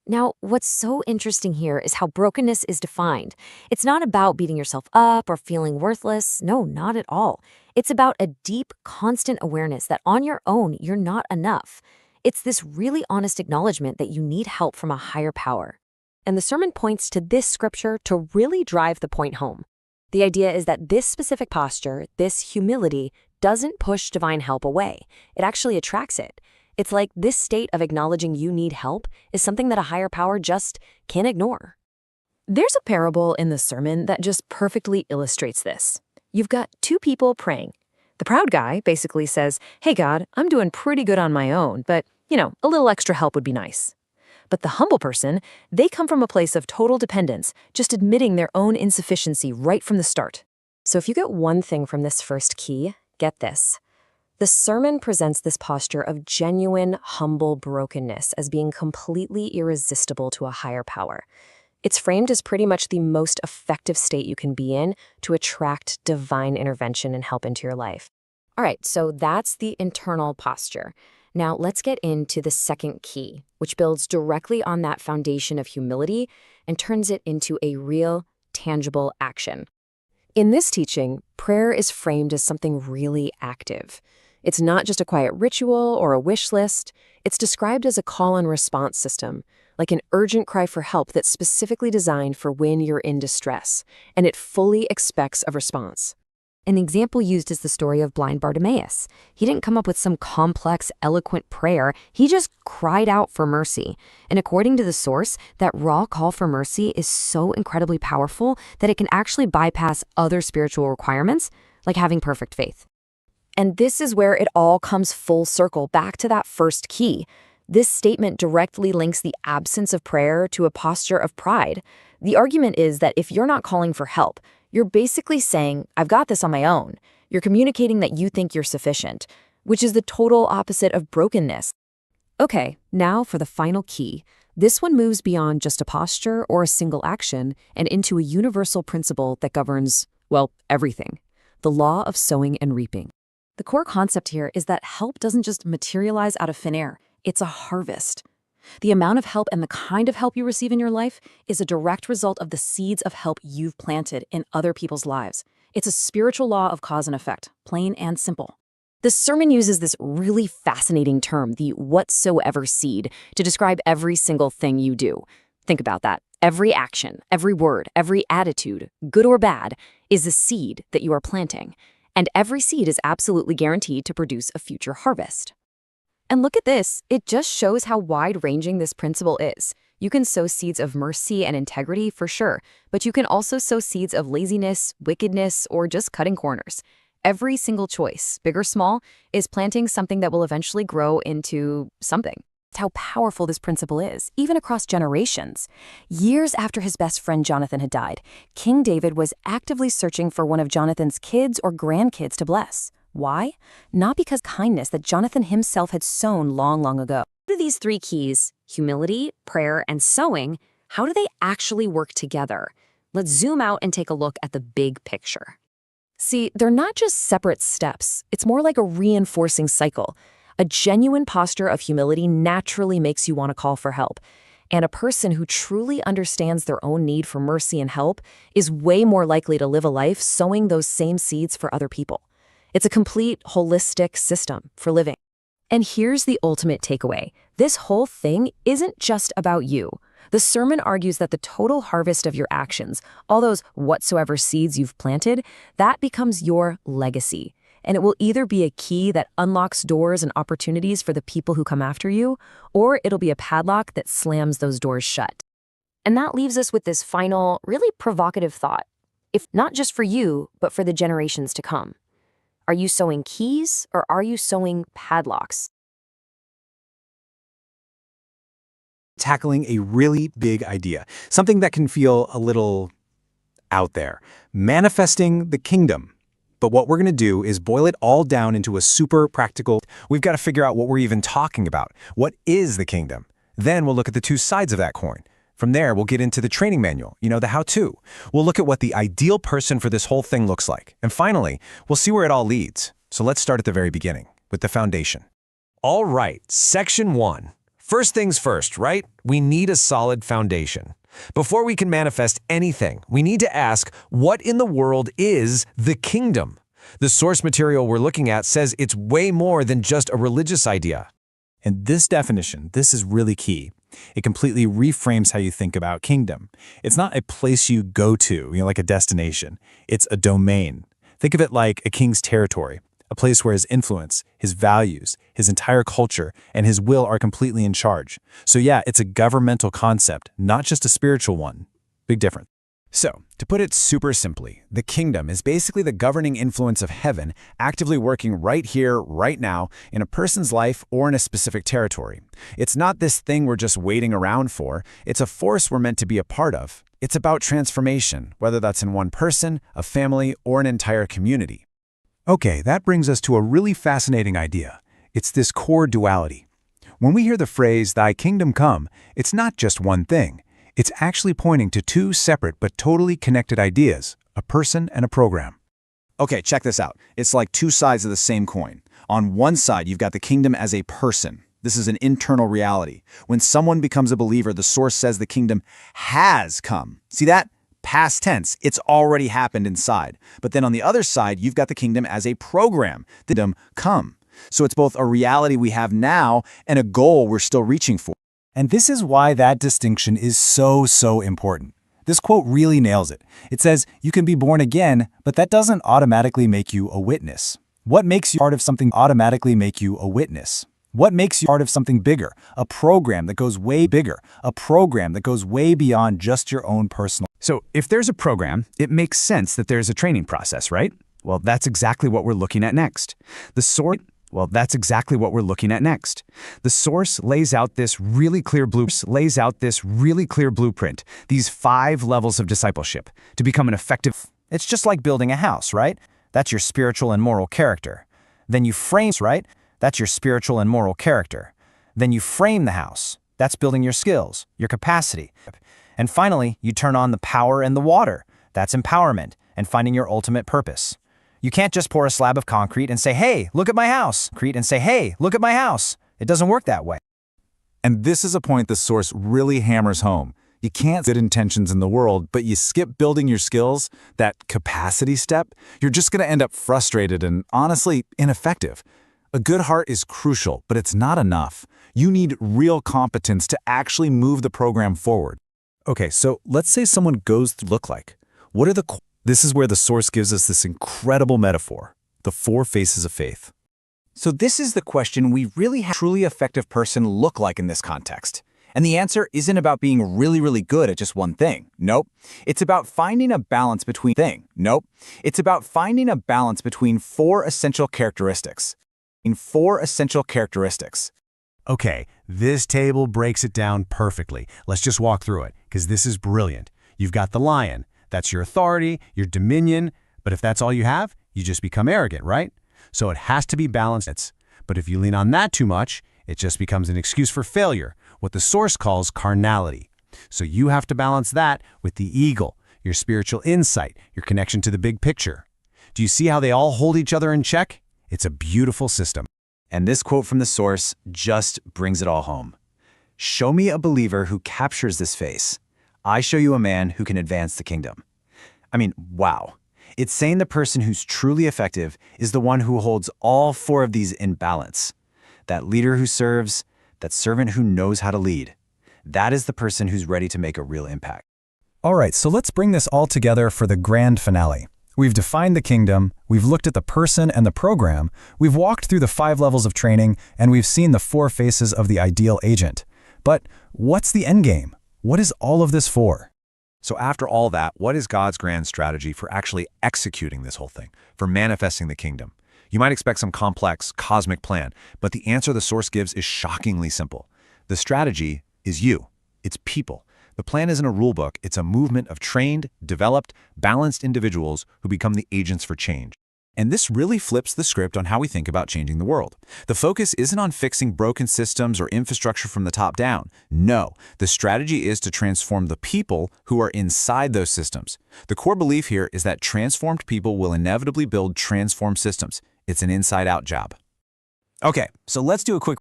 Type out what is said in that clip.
Now, what's so interesting here is how brokenness is defined. It's not about beating yourself up or feeling worthless. No, not at all. It's about a deep, constant awareness that on your own, you're not enough. It's this really honest acknowledgement that you need help from a higher power. And the sermon points to this scripture to really drive the point home. The idea is that this specific posture, this humility, doesn't push divine help away. It actually attracts it. It's like this state of acknowledging you need help is something that a higher power just can't ignore. There's a parable in the sermon that just perfectly illustrates this. You've got two people praying. The proud guy basically says, "Hey God, I'm doing pretty good on my own, but, a little extra help would be nice." But the humble person, they come from a place of total dependence, just admitting their own insufficiency right from the start. So if you get one thing from this first key, get this. The sermon presents this posture of genuine, humble brokenness as being completely irresistible to a higher power. It's framed as pretty much the most effective state you can be in to attract divine intervention and help into your life. All right, so that's the internal posture. Now let's get into the second key, which builds directly on that foundation of humility and turns it into a real, tangible action. In this teaching, prayer is framed as something really active. It's not just a quiet ritual or a wish list. It's described as a call and response system, like an urgent cry for help that's specifically designed for when you're in distress, and it fully expects a response. An example used is the story of blind Bartimaeus. He didn't come up with some complex, eloquent prayer. He just cried out for mercy. And according to the source, that raw call for mercy is so incredibly powerful that it can actually bypass other spiritual requirements, like having perfect faith. And this is where it all comes full circle back to that first key. This statement directly links the absence of prayer to a posture of pride. The argument is that if you're not calling for help, you're basically saying, "I've got this on my own." You're communicating that you think you're sufficient, which is the total opposite of brokenness. Okay, now for the final key. This one moves beyond just a posture or a single action and into a universal principle that governs, everything. The law of sowing and reaping. The core concept here is that help doesn't just materialize out of thin air. It's a harvest. The amount of help and the kind of help you receive in your life is a direct result of the seeds of help you've planted in other people's lives. It's a spiritual law of cause and effect, plain and simple. The sermon uses this really fascinating term, the whatsoever seed, to describe every single thing you do. Think about that. Every action, every word, every attitude, good or bad, is a seed that you are planting. And every seed is absolutely guaranteed to produce a future harvest. And look at this, it just shows how wide-ranging this principle is. You can sow seeds of mercy and integrity for sure, but you can also sow seeds of laziness, wickedness, or just cutting corners. Every single choice, big or small, is planting something that will eventually grow into something. That's how powerful this principle is, even across generations. Years after his best friend Jonathan had died, King David was actively searching for one of Jonathan's kids or grandkids to bless. Why? Not because kindness that Jonathan himself had sown long, long ago. How do these three keys, humility, prayer, and sowing, how do they actually work together? Let's zoom out and take a look at the big picture. See, they're not just separate steps. It's more like a reinforcing cycle. A genuine posture of humility naturally makes you want to call for help. And a person who truly understands their own need for mercy and help is way more likely to live a life sowing those same seeds for other people. It's a complete, holistic system for living. And here's the ultimate takeaway. This whole thing isn't just about you. The sermon argues that the total harvest of your actions, all those whatsoever seeds you've planted, that becomes your legacy. And it will either be a key that unlocks doors and opportunities for the people who come after you, or it'll be a padlock that slams those doors shut. And that leaves us with this final, really provocative thought. If not just for you, but for the generations to come. Are you sowing keys or are you sowing padlocks? Tackling a really big idea, something that can feel a little out there, manifesting the kingdom. But what we're going to do is boil it all down into a super practical. We've got to figure out what we're even talking about. What is the kingdom? Then we'll look at the two sides of that coin. From there, we'll get into the training manual, the how-to. We'll look at what the ideal person for this whole thing looks like. And finally, we'll see where it all leads. So let's start at the very beginning, with the foundation. All right, section 1. First things first, right? We need a solid foundation. Before we can manifest anything, we need to ask, what in the world is the kingdom? The source material we're looking at says it's way more than just a religious idea. And this definition, this is really key. It completely reframes how you think about kingdom. It's not a place you go to, like a destination. It's a domain. Think of it like a king's territory, a place where his influence, his values, his entire culture, and his will are completely in charge. So yeah, it's a governmental concept, not just a spiritual one. Big difference. So, to put it super simply, the kingdom is basically the governing influence of heaven actively working right here, right now, in a person's life or in a specific territory. It's not this thing we're just waiting around for. It's a force we're meant to be a part of. It's about transformation, whether that's in one person, a family, or an entire community. Okay, that brings us to a really fascinating idea. It's this core duality. When we hear the phrase, "Thy kingdom come," it's not just one thing. It's actually pointing to two separate but totally connected ideas, a person and a program. Okay, check this out. It's like two sides of the same coin. On one side, you've got the kingdom as a person. This is an internal reality. When someone becomes a believer, the source says the kingdom has come. See that? Past tense, it's already happened inside. But then on the other side, you've got the kingdom as a program. The kingdom come. So it's both a reality we have now and a goal we're still reaching for. And this is why that distinction is so important. This quote really nails it. It says, you can be born again, but that doesn't automatically make you a witness. What makes you part of something automatically make you a witness? What makes you part of something bigger? A program that goes way bigger. A program that goes way beyond just your own personal. So if there's a program, it makes sense that there's a training process, right? Well, that's exactly what we're looking at next. The source lays out this really clear blueprint, these 5 levels of discipleship to become an effective. It's just like building a house, right? That's your spiritual and moral character. Then you frame, right? That's your spiritual and moral character. Then you frame the house. That's building your skills, your capacity. And finally, you turn on the power and the water. That's empowerment and finding your ultimate purpose. You can't just pour a slab of concrete and say, "Hey, look at my house." It doesn't work that way. And this is a point the source really hammers home. You can't good intentions in the world, but you skip building your skills, that capacity step, you're just going to end up frustrated and honestly ineffective. A good heart is crucial, but it's not enough. You need real competence to actually move the program forward. Okay, so let's say someone goes to look like. What are the This is where the source gives us this incredible metaphor, the 4 faces of faith. So this is the question we really have a truly effective person look like in this context. And the answer isn't about being really good at just one thing. Nope. It's about finding a balance between 4 essential characteristics. Okay, this table breaks it down perfectly. Let's just walk through it, because this is brilliant. You've got the lion. That's your authority, your dominion. But if that's all you have, you just become arrogant, right? So it has to be balanced. But if you lean on that too much, it just becomes an excuse for failure, what the source calls carnality. So you have to balance that with the eagle, your spiritual insight, your connection to the big picture. Do you see how they all hold each other in check? It's a beautiful system. And this quote from the source just brings it all home. Show me a believer who captures this face. I show you a man who can advance the kingdom. I mean, wow. It's saying the person who's truly effective is the one who holds all 4 of these in balance. That leader who serves, that servant who knows how to lead. That is the person who's ready to make a real impact. All right, so let's bring this all together for the grand finale. We've defined the kingdom, we've looked at the person and the program, we've walked through the 5 levels of training, and we've seen the 4 faces of the ideal agent. But what's the end game? What is all of this for? So after all that, what is God's grand strategy for actually executing this whole thing, for manifesting the kingdom? You might expect some complex, cosmic plan, but the answer the source gives is shockingly simple. The strategy is you. It's people. The plan isn't a rule book. It's a movement of trained, developed, balanced individuals who become the agents for change. And this really flips the script on how we think about changing the world. The focus isn't on fixing broken systems or infrastructure from the top down. No, the strategy is to transform the people who are inside those systems. The core belief here is that transformed people will inevitably build transformed systems. It's an inside-out job. Okay, so let's do a quick